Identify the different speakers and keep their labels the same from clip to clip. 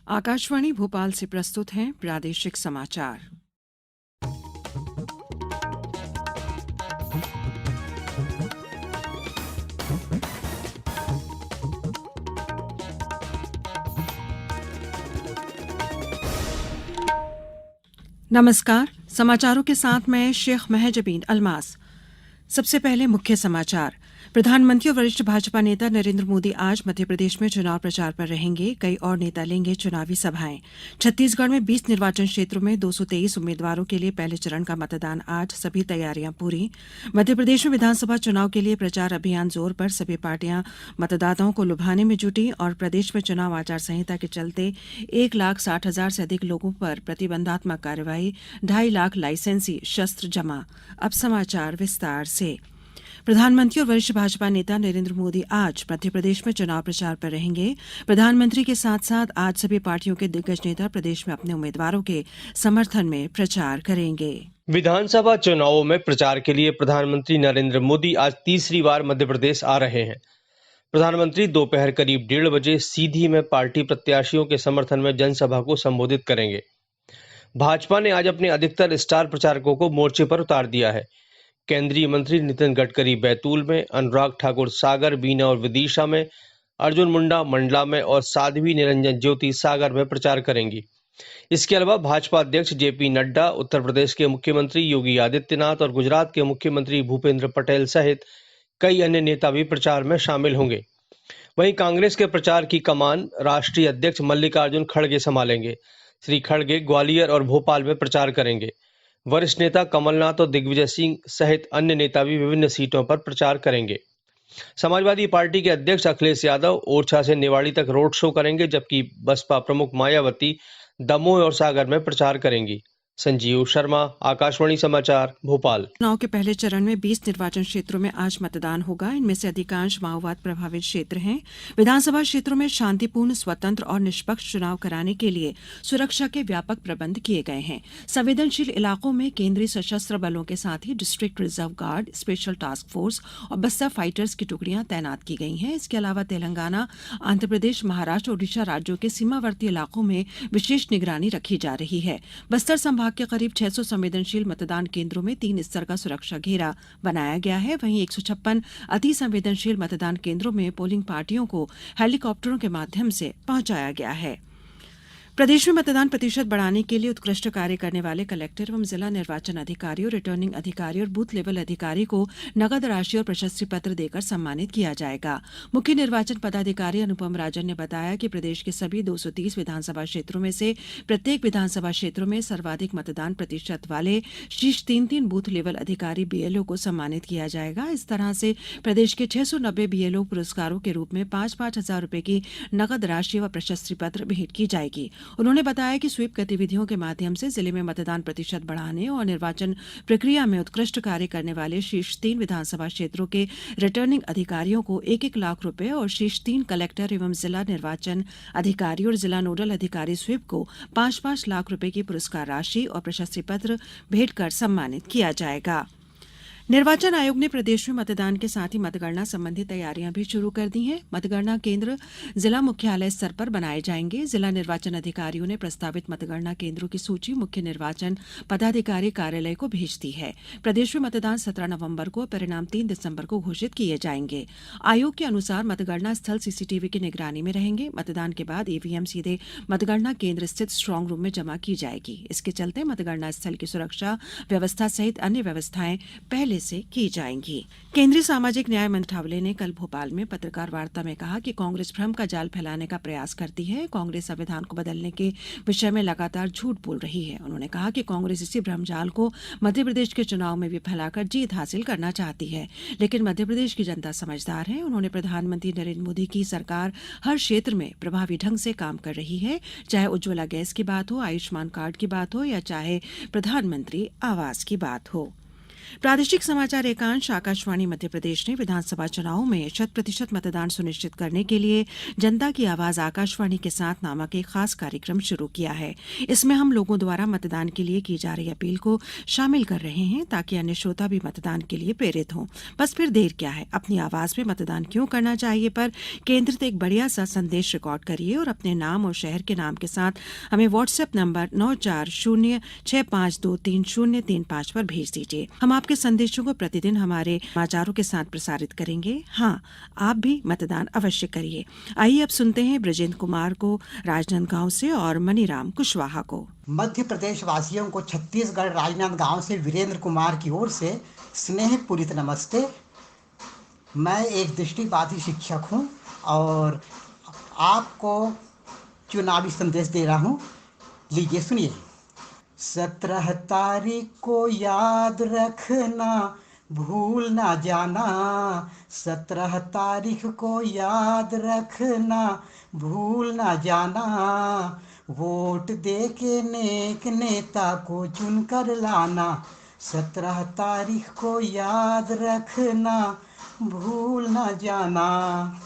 Speaker 1: आकाशवाणी भोपाल से प्रस्तुत हैं प्रादेशिक समाचार। नमस्कार, समाचारों के साथ मैं शेख महजबीन अल्मास। सबसे पहले मुख्य समाचार। प्रधानमंत्री और वरिष्ठ भाजपा नेता नरेंद्र मोदी आज मध्य प्रदेश में चुनाव प्रचार पर रहेंगे। कई और नेता लेंगे चुनावी सभाएं। छत्तीसगढ़ में 20 निर्वाचन क्षेत्रों में 223 उम्मीदवारों के लिए पहले चरण का मतदान आज, सभी तैयारियां पूरी। मध्य प्रदेश में विधानसभा चुनाव के लिए प्रचार अभियान जोर पर, सभी पार्टियां मतदाताओं को लुभाने में जुटी और प्रदेश में चुनाव आचार संहिता के चलते 1,60,000 से अधिक लोगों पर प्रतिबंधात्मक कार्यवाही, 2.5 लाख लाइसेंसी शस्त्र जमा। अब समाचार विस्तार से। प्रधानमंत्री और वरिष्ठ भाजपा नेता नरेंद्र मोदी आज मध्य प्रदेश में चुनाव प्रचार पर रहेंगे। प्रधानमंत्री के साथ साथ आज सभी पार्टियों के दिग्गज नेता प्रदेश में अपने उम्मीदवारों के समर्थन में प्रचार करेंगे।
Speaker 2: विधानसभा चुनावों में प्रचार के लिए प्रधानमंत्री नरेंद्र मोदी आज तीसरी बार मध्य प्रदेश आ रहे हैं। प्रधानमंत्री दोपहर करीब 1:30 बजे सीधी में पार्टी प्रत्याशियों के समर्थन में जनसभा को संबोधित करेंगे। भाजपा ने आज अपने अधिकतर स्टार प्रचारकों को मोर्चे पर उतार दिया है। केंद्रीय मंत्री नितिन गडकरी बैतूल में, अनुराग ठाकुर सागर, बीना और विदिशा में, अर्जुन मुंडा मंडला में और साध्वी निरंजन ज्योति सागर में प्रचार करेंगी। इसके अलावा भाजपा अध्यक्ष जेपी नड्डा, उत्तर प्रदेश के मुख्यमंत्री योगी आदित्यनाथ और गुजरात के मुख्यमंत्री भूपेंद्र पटेल सहित कई अन्य नेता भी प्रचार में शामिल होंगे। वहीं कांग्रेस के प्रचार की कमान राष्ट्रीय अध्यक्ष मल्लिकार्जुन खड़गे संभालेंगे। श्री खड़गे ग्वालियर और भोपाल में प्रचार करेंगे। वरिष्ठ नेता कमलनाथ और दिग्विजय सिंह सहित अन्य नेता भी विभिन्न सीटों पर प्रचार करेंगे। समाजवादी पार्टी के अध्यक्ष अखिलेश यादव ओरछा से निवाड़ी तक रोड शो करेंगे, जबकि बसपा प्रमुख मायावती दमोह और सागर में प्रचार करेंगी। संजीव शर्मा, आकाशवाणी समाचार, भोपाल।
Speaker 1: चुनाव के पहले चरण में 20 निर्वाचन क्षेत्रों में आज मतदान होगा। इनमें से अधिकांश माओवाद प्रभावित क्षेत्र हैं। विधानसभा क्षेत्रों में शांतिपूर्ण, स्वतंत्र और निष्पक्ष चुनाव कराने के लिए सुरक्षा के व्यापक प्रबंध किए गए हैं। संवेदनशील इलाकों में केंद्रीय सशस्त्र बलों के साथ ही district reserve guard, special task force और बस्तर फाइटर्स की टुकड़ियां तैनात की गई हैं। इसके अलावा तेलंगाना, आंध्र प्रदेश, महाराष्ट्र और ओडिशा राज्यों के सीमावर्ती इलाकों में विशेष निगरानी रखी जा रही है। बस्तर संभाग के करीब 600 संवेदनशील मतदान केंद्रों में 3 स्तर का सुरक्षा घेरा बनाया गया है। वहीं 156 अति संवेदनशील मतदान केंद्रों में पोलिंग पार्टियों को हेलीकॉप्टरों के माध्यम से पहुंचाया गया है। प्रदेश में मतदान प्रतिशत बढ़ाने के लिए उत्कृष्ट कार्य करने वाले कलेक्टर एवं जिला निर्वाचन अधिकारियों, रिटर्निंग अधिकारी और बूथ लेवल अधिकारी को नगद राशि और प्रशस्ति पत्र देकर सम्मानित किया जाएगा। मुख्य निर्वाचन पदाधिकारी अनुपम राजन ने बताया कि प्रदेश के सभी 230 विधानसभा क्षेत्रों में से प्रत्येक विधानसभा क्षेत्रों में सर्वाधिक मतदान प्रतिशत वाले शीर्ष 3 बूथ लेवल अधिकारी बीएलओ को सम्मानित किया जाएगा। इस तरह से प्रदेश के 690 बीएलओ पुरस्कारों के रूप में 5-5 हजार रुपए की नगद राशि व प्रशस्ति पत्र भेंट की जाएगी। उन्होंने बताया कि स्वीप गतिविधियों के माध्यम से जिले में मतदान प्रतिशत बढ़ाने और निर्वाचन प्रक्रिया में उत्कृष्ट कार्य करने वाले शीर्ष 3 विधानसभा क्षेत्रों के रिटर्निंग अधिकारियों को 1-1 लाख रुपए और शीर्ष 3 कलेक्टर एवं जिला निर्वाचन अधिकारी और जिला नोडल अधिकारी स्वीप को 5-5 लाख रुपए की पुरस्कार राशि और प्रशस्ति पत्र भेंट कर सम्मानित किया जाएगा। निर्वाचन आयोग ने प्रदेश में मतदान के साथ ही मतगणना संबंधी तैयारियां भी शुरू कर दी हैं। मतगणना केंद्र जिला मुख्यालय स्तर पर बनाए जाएंगे। जिला निर्वाचन अधिकारियों ने प्रस्तावित मतगणना केंद्रों की सूची मुख्य निर्वाचन पदाधिकारी कार्यालय को भेज दी है। प्रदेश में मतदान 17 नवंबर को, परिणाम 3 दिसंबर को घोषित किए जाएंगे। आयोग के अनुसार मतगणना स्थल सीसीटीवी की निगरानी में रहेंगे। मतदान के बाद ईवीएम सीधे मतगणना केंद्र स्थित स्ट्रांग रूम में जमा की जाएगी। इसके चलते मतगणना स्थल की सुरक्षा व्यवस्था सहित अन्य व्यवस्थाएं पहले से की जाएंगी। केंद्रीय सामाजिक न्याय मंत्री ठावले ने कल भोपाल में पत्रकार वार्ता में कहा कि कांग्रेस भ्रम का जाल फैलाने का प्रयास करती है। कांग्रेस संविधान को बदलने के विषय में लगातार झूठ बोल रही है। उन्होंने कहा कि कांग्रेस इसी भ्रम जाल को मध्य प्रदेश के चुनाव में भी फैलाकर जीत हासिल करना चाहती है, लेकिन मध्य प्रदेश की जनता समझदार है। उन्होंने प्रधानमंत्री नरेंद्र मोदी की सरकार हर क्षेत्र में प्रभावी ढंग से काम कर रही है, चाहे उज्ज्वला गैस की बात हो, आयुष्मान कार्ड की बात हो या चाहे प्रधानमंत्री आवास की बात हो। प्रादेशिक समाचार एकांश आकाशवाणी मध्य प्रदेश ने विधानसभा चुनावों में 100% मतदान सुनिश्चित करने के लिए जनता की आवाज आकाशवाणी के साथ नामक एक खास कार्यक्रम शुरू किया है। इसमें हम लोगों द्वारा मतदान के लिए की जा रही अपील को शामिल कर रहे हैं ताकि अन्य श्रोता भी मतदान के लिए प्रेरित हों। बस फिर देर क्या है, अपनी आवाज में मतदान क्यों करना चाहिए पर केंद्रित एक बढ़िया सा संदेश रिकॉर्ड करिए और अपने नाम और शहर के नाम के साथ हमें व्हाट्सएप नंबर 9406523035 पर भेज दीजिए। हम आपके संदेशों को प्रतिदिन हमारे समाचारों के साथ प्रसारित करेंगे। हाँ, आप भी मतदान अवश्य करिए। आइए अब सुनते हैं ब्रजेंद्र कुमार को राजनांदगांव से और मनीराम कुशवाहा को।
Speaker 3: मध्य प्रदेश वासियों को छत्तीसगढ़ राजनांदगांव से वीरेंद्र कुमार की ओर से स्नेहपूरित नमस्ते। मैं एक दृष्टिबाधित शिक्षक हूं और आपको चुनावी संदेश दे रहा हूं। लीजिए सुनिए। 17 तारीख को याद रखना, भूल ना जाना। 17 तारीख को याद रखना, भूल ना जाना। वोट दे के नेक नेता को चुन कर लाना। 17 तारीख को याद रखना, भूल ना जाना।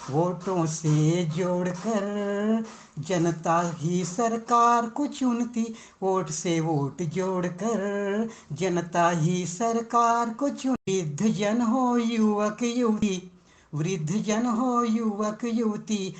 Speaker 3: वोटों से जोड़कर जनता ही सरकार को चुनती। वोट से वोट जोड़कर जनता ही सरकार को चुन। वृद्ध जन हो युवक युवती, वृद्ध जन हो युवक युवती,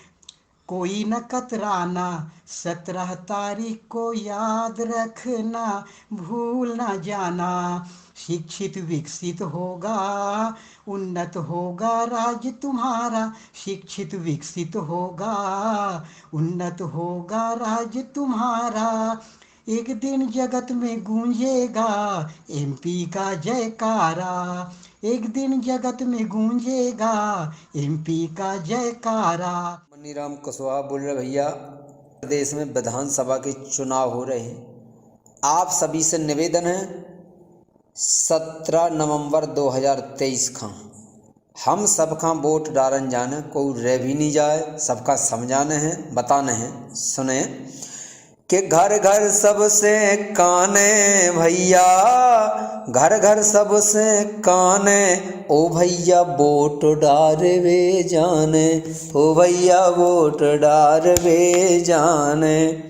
Speaker 3: कोई न कतराना। 17 तारीख को याद रखना, भूल ना जाना। शिक्षित विकसित होगा, उन्नत होगा राज्य तुम्हारा। शिक्षित विकसित होगा, उन्नत होगा राज्य तुम्हारा। एक दिन जगत में गूंजेगा एमपी का जयकारा। एक दिन जगत में गूंजेगा एमपी का जयकारा।
Speaker 4: मनीराम कुशवाहा बोल रहे भैया। प्रदेश में विधानसभा के चुनाव हो रहे हैं। आप सभी से निवेदन है 17 नवंबर 2023 का हम सबका वोट डालन जाने, कोई रह भी नहीं जाए। सबका समझाने हैं, बताने हैं। सुने कि घर घर सबसे काने भैया, घर घर सबसे काने। ओ भैया वोट डारवे जाने, ओ भैया वोट डारवे जाने।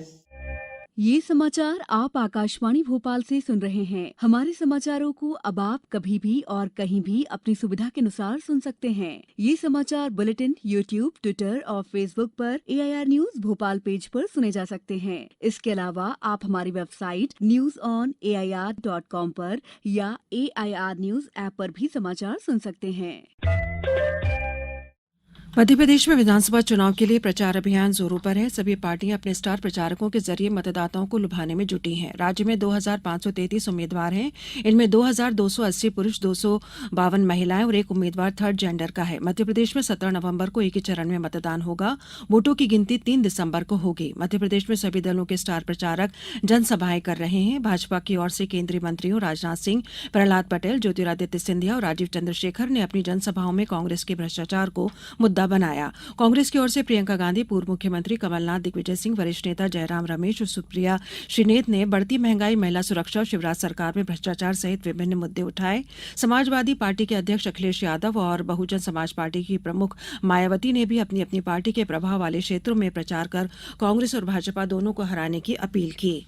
Speaker 5: ये समाचार आप आकाशवाणी भोपाल से सुन रहे हैं। हमारे समाचारों को अब आप कभी भी और कहीं भी अपनी सुविधा के अनुसार सुन सकते हैं। ये समाचार बुलेटिन यूट्यूब, ट्विटर और फेसबुक पर AIR न्यूज भोपाल पेज पर सुने जा सकते हैं। इसके अलावा आप हमारी वेबसाइट newsonair.com पर या AIR न्यूज ऐप पर भी समाचार सुन सकते हैं।
Speaker 1: मध्य प्रदेश में विधानसभा चुनाव के लिए प्रचार अभियान जोरों पर है। सभी पार्टियां अपने स्टार प्रचारकों के जरिए मतदाताओं को लुभाने में जुटी हैं। राज्य में 2533 उम्मीदवार हैं। इनमें 2280 पुरुष, 252 महिलाएं और एक उम्मीदवार थर्ड जेंडर का है। मध्य प्रदेश में 17 नवंबर को एक ही चरण में मतदान होगा। वोटों की गिनती 3 दिसंबर को होगी। मध्य प्रदेश में सभी दलों के स्टार प्रचारक जनसभाएं कर रहे हैं। भाजपा की ओर से केंद्रीय मंत्रियों राजनाथ सिंह, प्रहलाद पटेल, ज्योतिरादित्य सिंधिया और राजीव चंद्रशेखर ने अपनी जनसभाओं में कांग्रेस के भ्रष्टाचार को मुद्दा बनाया। कांग्रेस की ओर से प्रियंका गांधी, पूर्व मुख्यमंत्री कमलनाथ, दिग्विजय सिंह, वरिष्ठ नेता जयराम रमेश और सुप्रिया श्रीनेत ने बढ़ती महंगाई, महिला सुरक्षा और शिवराज सरकार में भ्रष्टाचार सहित विभिन्न मुद्दे उठाए। समाजवादी पार्टी के अध्यक्ष अखिलेश यादव और बहुजन समाज पार्टी की प्रमुख मायावती ने भी अपनी अपनी पार्टी के प्रभाव वाले क्षेत्रों में प्रचार कर कांग्रेस और भाजपा दोनों को हराने की अपील की।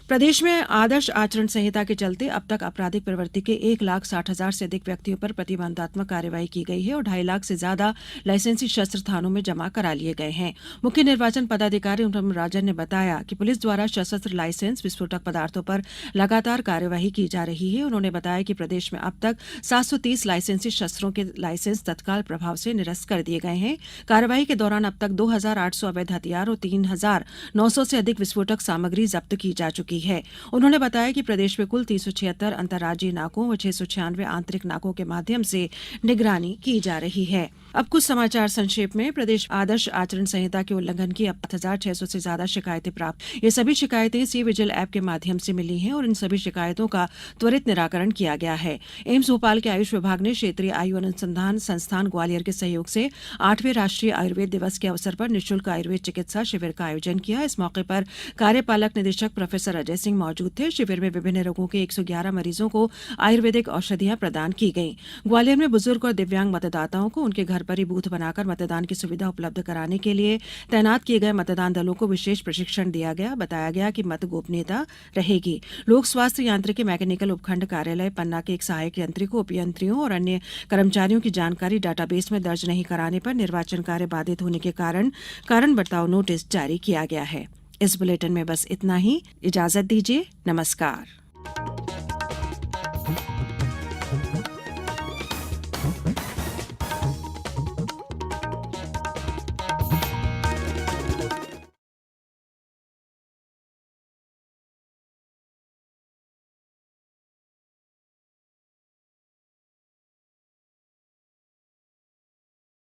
Speaker 1: प्रदेश में आदर्श आचरण संहिता के चलते अब तक आपराधिक प्रवृत्ति के 1,60,000 से अधिक व्यक्तियों पर प्रतिबंधात्मक कार्रवाई की गई है और 2.5 लाख से ज्यादा लाइसेंसी शस्त्र थानों में जमा करा लिए गए हैं। मुख्य निर्वाचन पदाधिकारी उमम राजन ने बताया कि पुलिस द्वारा सशस्त्र लाइसेंस, विस्फोटक पदार्थों पर लगातार कार्यवाही की जा रही है। उन्होंने बताया कि प्रदेश में अब तक 730 लाइसेंसी शस्त्रों के लाइसेंस तत्काल प्रभाव से निरस्त कर दिए गए हैं। कार्यवाही के दौरान अब तक 2,800 अवैध हथियार और 3,900 से अधिक विस्फोटक सामग्री जब्त की जा चुकी है। उन्होंने बताया कि प्रदेश में कुल 376 अंतर्राज्यीय नाकों और 696 आंतरिक नाकों के माध्यम से निगरानी की जा रही है। अब कुछ समाचार संक्षेप में। प्रदेश आदर्श आचरण संहिता के उल्लंघन की अब 7,600 से ज्यादा शिकायतें प्राप्त। ये सभी शिकायतें सी विजिल ऐप के माध्यम से मिली हैं और इन सभी शिकायतों का त्वरित निराकरण किया गया है। एम्स भोपाल के आयुष विभाग ने क्षेत्रीय आयु अनुसंधान संस्थान ग्वालियर के सहयोग से 8वें राष्ट्रीय आयुर्वेद दिवस के अवसर पर निःशुल्क आयुर्वेद चिकित्सा शिविर का आयोजन किया। इस मौके पर कार्यपालक निदेशक प्रोफेसर अजय सिंह मौजूद थे। शिविर में विभिन्न रोगों के 111 मरीजों को आयुर्वेदिक औषधियां प्रदान की गईं। ग्वालियर में बुजुर्ग और दिव्यांग मतदाताओं को उनके घर पर ही बूथ बनाकर मतदान की सुविधा उपलब्ध कराने के लिए तैनात किए गए मतदान दलों को विशेष प्रशिक्षण दिया गया। बताया गया कि मत गोपनीयता रहेगी। लोक स्वास्थ्य यांत्रिकी मैकेनिकल उपखंड कार्यालय पन्ना के एक सहायक यंत्री को उपयंत्रियों और अन्य कर्मचारियों की जानकारी डाटाबेस में दर्ज नहीं कराने पर निर्वाचन कार्य बाधित होने के कारण बताओ नोटिस जारी किया गया है। इस बुलेटिन में बस इतना ही। इजाजत दीजिए। नमस्कार।